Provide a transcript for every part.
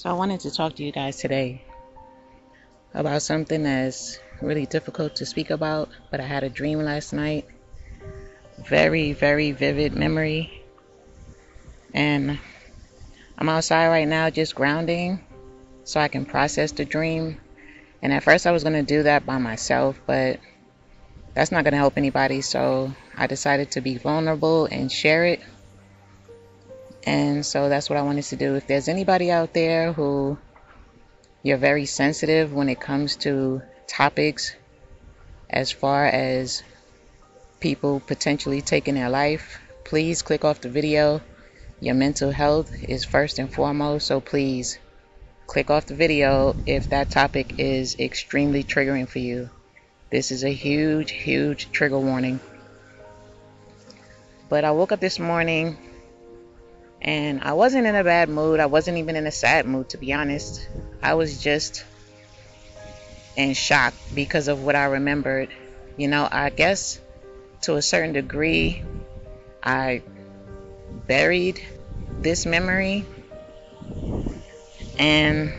So I wanted to talk to you guys today about something that's really difficult to speak about, but I had a dream last night. Very, very vivid memory. And I'm outside right now just grounding so I can process the dream. And at first I was going to do that by myself, but that's not going to help anybody. So I decided to be vulnerable and share it. And so that's what I wanted to do. If there's anybody out there who you're very sensitive when it comes to topics as far as people potentially taking their life, please click off the video. Your mental health is first and foremost, so please click off the video if that topic is extremely triggering for you. This is a huge, huge trigger warning. But I woke up this morning and I wasn't in a bad mood. I wasn't even in a sad mood, to be honest. I was just in shock because of what I remembered. You know, I guess to a certain degree, I buried this memory and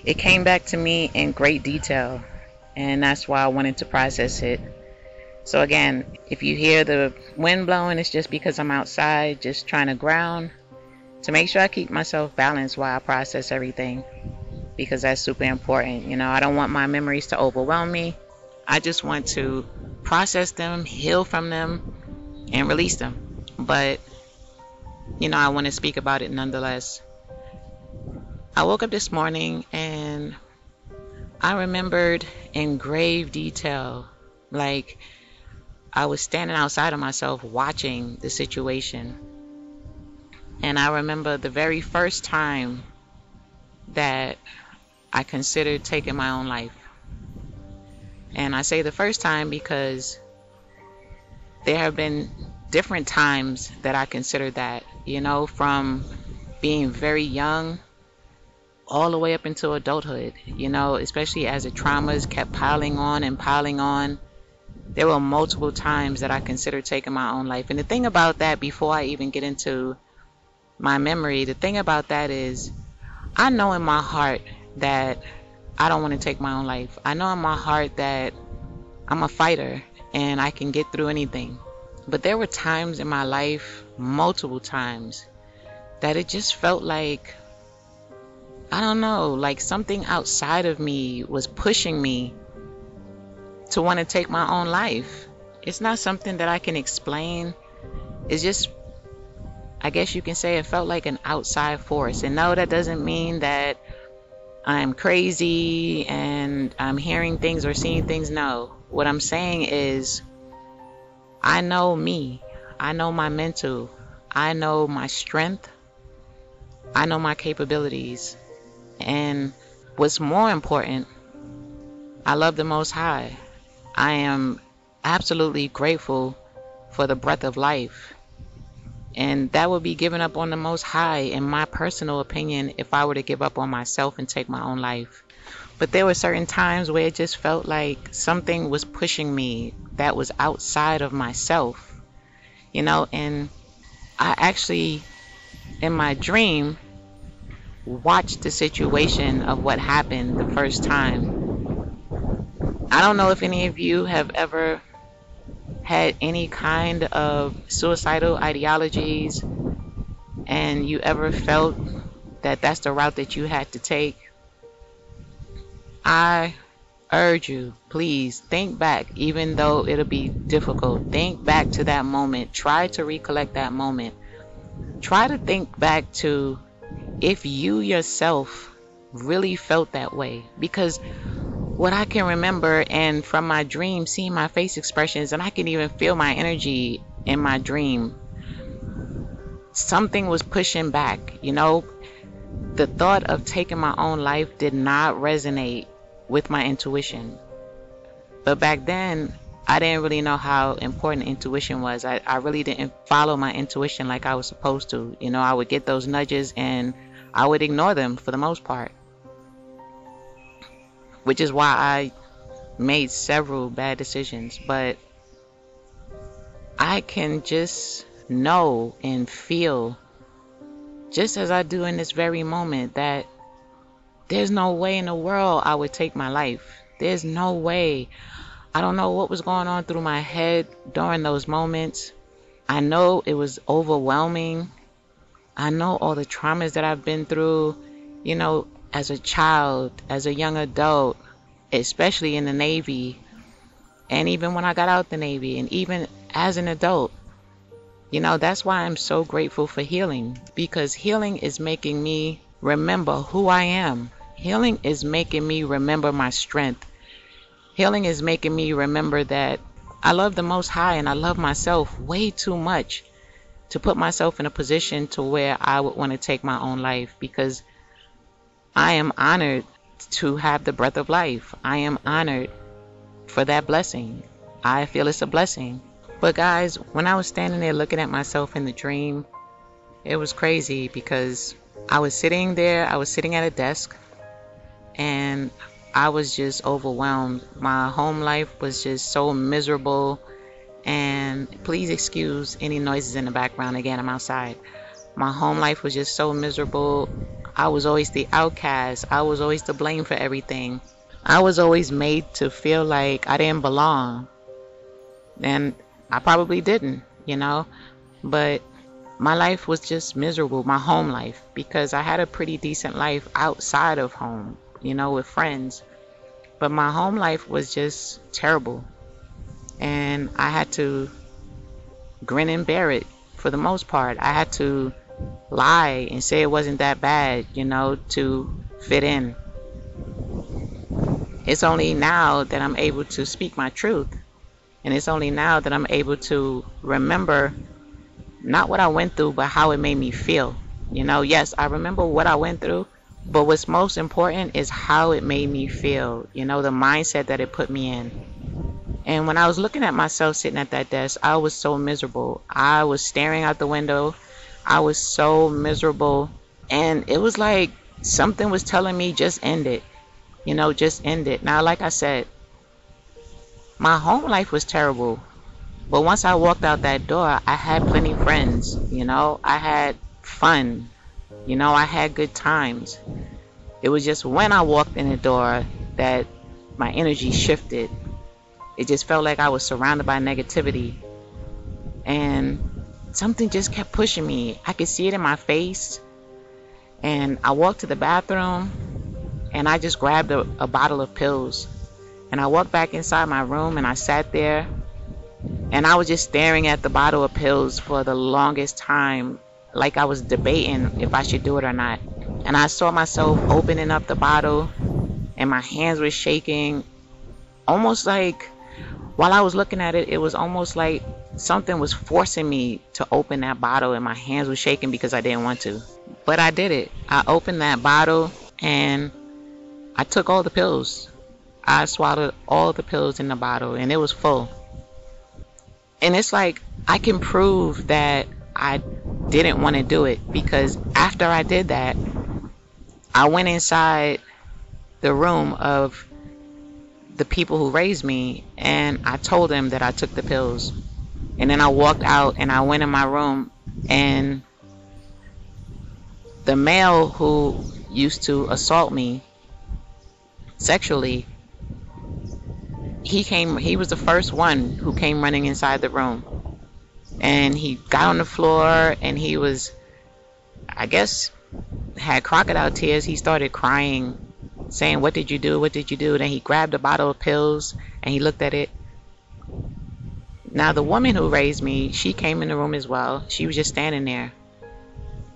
it came back to me in great detail. And that's why I wanted to process it. So again, if you hear the wind blowing, it's just because I'm outside just trying to ground to make sure I keep myself balanced while I process everything, because that's super important. You know, I don't want my memories to overwhelm me. I just want to process them, heal from them, and release them. But, you know, I want to speak about it nonetheless. I woke up this morning and I remembered in grave detail, like I was standing outside of myself watching the situation. And I remember the very first time that I considered taking my own life. And I say the first time because there have been different times that I considered that, you know, from being very young all the way up into adulthood, you know, especially as the traumas kept piling on and piling on. There were multiple times that I considered taking my own life. And the thing about that, before I even get into my memory, the thing about that is I know in my heart that I don't want to take my own life. I know in my heart that I'm a fighter and I can get through anything. But there were times in my life, multiple times, that it just felt like, I don't know, like something outside of me was pushing me to want to take my own life. It's not something that I can explain. It's just, I guess you can say, it felt like an outside force. And no, that doesn't mean that I'm crazy and I'm hearing things or seeing things. No, what I'm saying is I know me. I know my mental. I know my strength. I know my capabilities. And what's more important, I love the Most High. I am absolutely grateful for the breath of life. And that would be giving up on the Most High, in my personal opinion, if I were to give up on myself and take my own life. But there were certain times where it just felt like something was pushing me that was outside of myself, you know. And I actually, in my dream, watched the situation of what happened the first time. I don't know if any of you have ever had any kind of suicidal ideologies and you ever felt that that's the route that you had to take. I urge you, please think back, even though it'll be difficult. Think back to that moment. Try to recollect that moment. Try to think back to if you yourself really felt that way. Because what I can remember, and from my dream, seeing my face expressions, and I can even feel my energy in my dream, something was pushing back, you know. The thought of taking my own life did not resonate with my intuition. But back then, I didn't really know how important intuition was. I really didn't follow my intuition like I was supposed to. You know, I would get those nudges and I would ignore them for the most part. Which is why I made several bad decisions. But I can just know and feel, just as I do in this very moment, that there's no way in the world I would take my life. There's no way. I don't know what was going on through my head during those moments. I know it was overwhelming. I know all the traumas that I've been through, you know, as a child, as a young adult, especially in the Navy, and even when I got out the Navy, and even as an adult. You know, that's why I'm so grateful for healing, because healing is making me remember who I am. Healing is making me remember my strength. Healing is making me remember that I love the Most High and I love myself way too much to put myself in a position to where I would want to take my own life, because I am honored to have the breath of life. I am honored for that blessing. I feel it's a blessing. But guys, when I was standing there looking at myself in the dream, it was crazy, because I was sitting there, I was sitting at a desk, and I was just overwhelmed. My home life was just so miserable. And please excuse any noises in the background. Again, I'm outside. My home life was just so miserable. I was always the outcast. I was always to blame for everything. I was always made to feel like I didn't belong. And I probably didn't, you know. But my life was just miserable, my home life, because I had a pretty decent life outside of home, you know, with friends. But my home life was just terrible. And I had to grin and bear it for the most part. I had to lie and say it wasn't that bad, you know, to fit in. It's only now that I'm able to speak my truth. And it's only now that I'm able to remember not what I went through, but how it made me feel. You know, yes, I remember what I went through, but what's most important is how it made me feel. You know, the mindset that it put me in. And when I was looking at myself sitting at that desk, I was so miserable. I was staring out the window. I was so miserable. And it was like something was telling me, just end it. You know, just end it. Now, like I said, my home life was terrible. But once I walked out that door, I had plenty of friends. You know, I had fun. You know, I had good times. It was just when I walked in the door that my energy shifted. It just felt like I was surrounded by negativity. And something just kept pushing me. I could see it in my face. And I walked to the bathroom and I just grabbed a bottle of pills. And I walked back inside my room and I sat there. And I was just staring at the bottle of pills for the longest time, like I was debating if I should do it or not. And I saw myself opening up the bottle and my hands were shaking. Almost like, while I was looking at it, it was almost like something was forcing me to open that bottle, and my hands were shaking because I didn't want to. But I did it. I opened that bottle and I took all the pills. I swallowed all the pills in the bottle and it was full. And it's like I can prove that I didn't want to do it, because after I did that, I went inside the room of the people who raised me and I told them that I took the pills. And then I walked out and I went in my room, and the male who used to assault me sexually, he was the first one who came running inside the room. And he got on the floor and he was, I guess, had crocodile tears. He started crying, saying, "What did you do? What did you do?" Then he grabbed a bottle of pills and he looked at it. Now the woman who raised me, she came in the room as well. She was just standing there.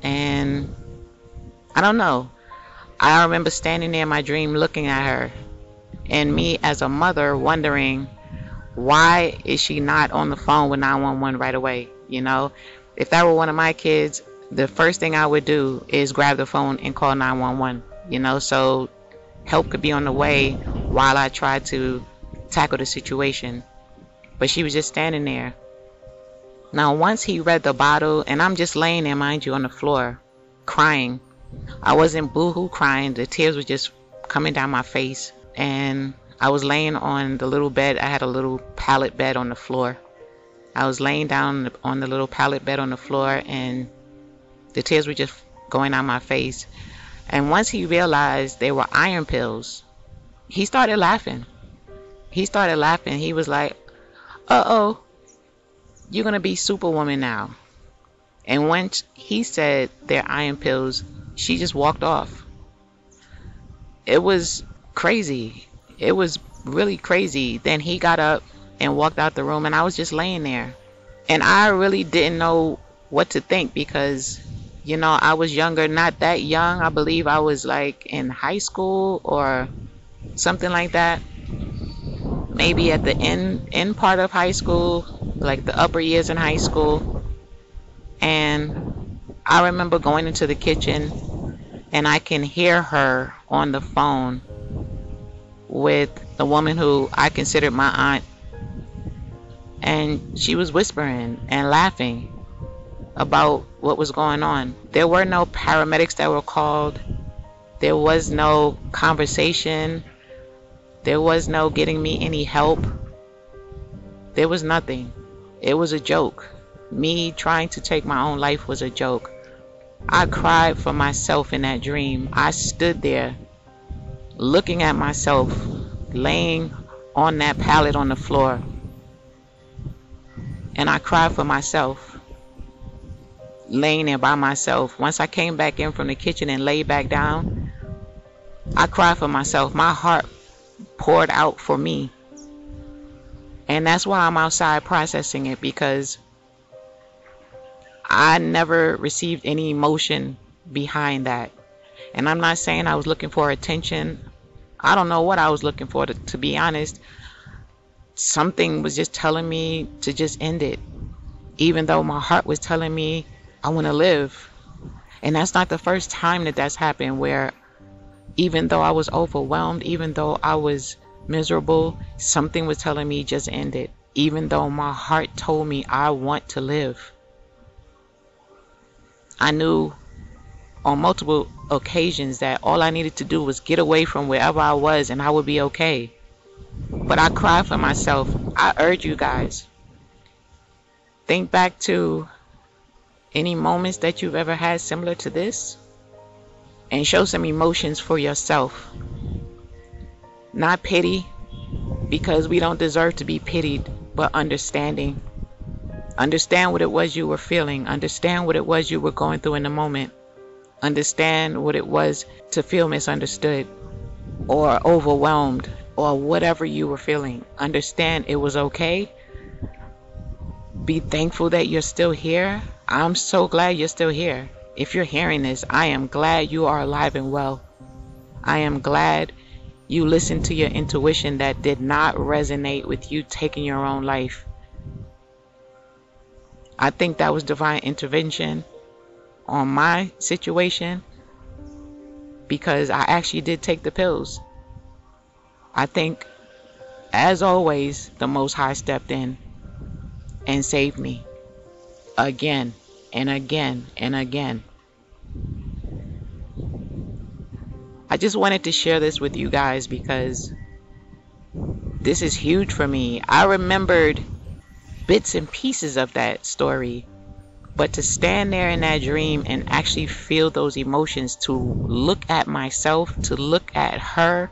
And I don't know. I remember standing there in my dream looking at her. And me as a mother wondering, why is she not on the phone with 911 right away? You know, if that were one of my kids, the first thing I would do is grab the phone and call 911. You know, so help could be on the way while I tried to tackle the situation. But she was just standing there. Now once he read the bottle, and I'm just laying there, mind you, on the floor crying. I wasn't boo-hoo crying. The tears were just coming down my face. And I was laying on the little bed. I had a little pallet bed on the floor. I was laying down on the little pallet bed on the floor, and the tears were just going down my face. And once he realized they were iron pills, he started laughing. He started laughing. He was like, uh-oh, you're going to be Superwoman now. And once he said they're iron pills, she just walked off. It was crazy. It was really crazy. Then he got up and walked out the room, and I was just laying there. And I really didn't know what to think because, you know, I was younger, not that young. I believe I was like in high school or something like that. Maybe at the end part of high school, like the upper years in high school. And I remember going into the kitchen and I can hear her on the phone with the woman who I considered my aunt. And she was whispering and laughing about what was going on. There were no paramedics that were called. There was no conversation. There was no getting me any help. There was nothing. It was a joke. Me trying to take my own life was a joke. I cried for myself in that dream. I stood there looking at myself laying on that pallet on the floor. And I cried for myself, laying there by myself. Once I came back in from the kitchen and laid back down, I cried for myself. My heart poured out for me. And that's why I'm outside processing it, because I never received any emotion behind that. And I'm not saying I was looking for attention. I don't know what I was looking for, to be honest. Something was just telling me to just end it, even though my heart was telling me I want to live. And that's not the first time that that's happened, where even though I was overwhelmed, even though I was miserable, something was telling me just end it, even though my heart told me I want to live. I knew on multiple occasions that all I needed to do was get away from wherever I was and I would be okay. But I cried for myself. I urge you guys, think back to any moments that you've ever had similar to this and show some emotions for yourself. Not pity, because we don't deserve to be pitied, but understanding. Understand what it was you were feeling. Understand what it was you were going through in the moment. Understand what it was to feel misunderstood or overwhelmed or whatever you were feeling. Understand it was okay. Be thankful that you're still here. I'm so glad you're still here. If you're hearing this, I am glad you are alive and well. I am glad you listened to your intuition that did not resonate with you taking your own life. I think that was divine intervention on my situation, because I actually did take the pills. I think, as always, the Most High stepped in and saved me again and again and again. I just wanted to share this with you guys because this is huge for me. I remembered bits and pieces of that story, but to stand there in that dream and actually feel those emotions, to look at myself, to look at her,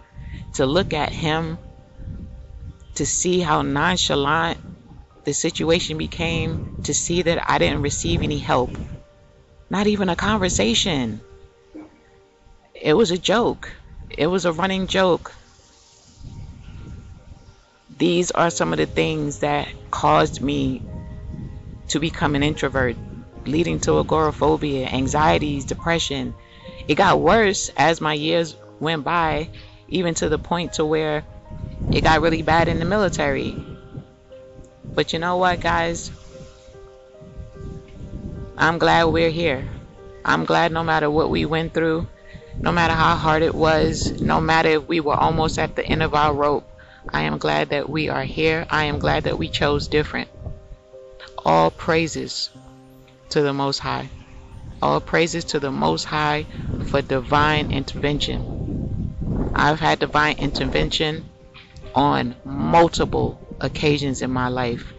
to look at him, to see how nonchalant the situation became, to see that I didn't receive any help, not even a conversation. It was a joke. It was a running joke. These are some of the things that caused me to become an introvert, leading to agoraphobia, anxieties, depression. It got worse as my years went by, even to the point to where it got really bad in the military. But you know what, guys? I'm glad we're here. I'm glad no matter what we went through, no matter how hard it was, no matter if we were almost at the end of our rope, I am glad that we are here. I am glad that we chose different. All praises to the Most High. All praises to the Most High for divine intervention. I've had divine intervention on multiple occasions in my life.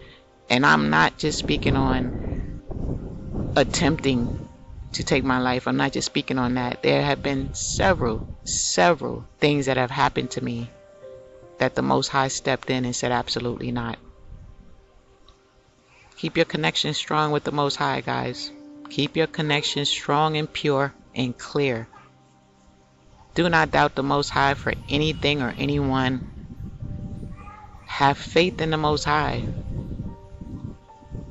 And I'm not just speaking on attempting to take my life. I'm not just speaking on that. There have been several things that have happened to me that the Most High stepped in and said absolutely not. Keep your connection strong with the Most High, guys. Keep your connection strong and pure and clear. Do not doubt the Most High for anything or anyone. Have faith in the Most High.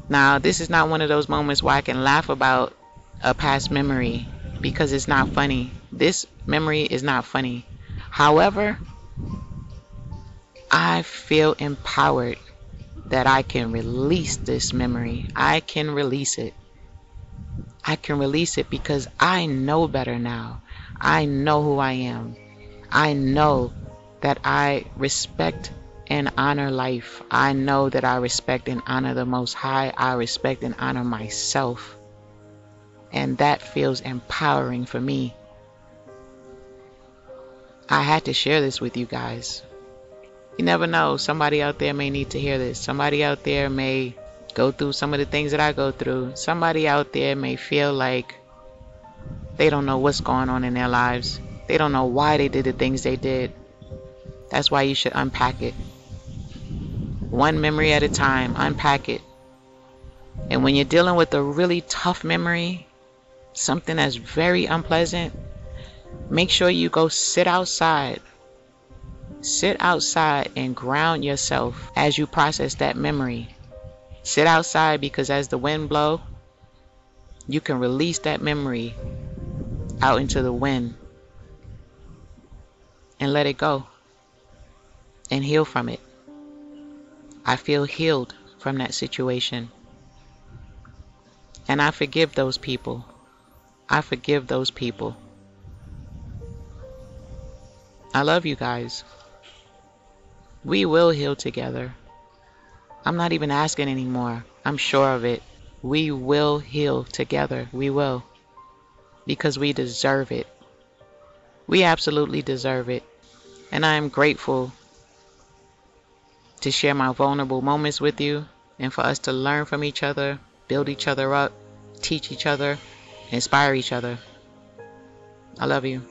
Now, this is not one of those moments where I can laugh about a past memory because it's not funny. This memory is not funny. However, I feel empowered that I can release this memory. I can release it. I can release it because I know better now. I know who I am. I know that I respect and honor life. I know that I respect and honor the Most High. I respect and honor myself. And that feels empowering for me. I had to share this with you guys. You never know. Somebody out there may need to hear this. Somebody out there may go through some of the things that I go through. Somebody out there may feel like they don't know what's going on in their lives. They don't know why they did the things they did. That's why you should unpack it. One memory at a time, unpack it. And when you're dealing with a really tough memory, something that's very unpleasant, make sure you go sit outside. Sit outside and ground yourself as you process that memory. Sit outside because as the wind blows, you can release that memory out into the wind and let it go and heal from it. I feel healed from that situation. And I forgive those people. I forgive those people. I love you guys. We will heal together. I'm not even asking anymore. I'm sure of it. We will heal together. We will. Because we deserve it. We absolutely deserve it. And I am grateful to share my vulnerable moments with you and for us to learn from each other, build each other up, teach each other, inspire each other. I love you.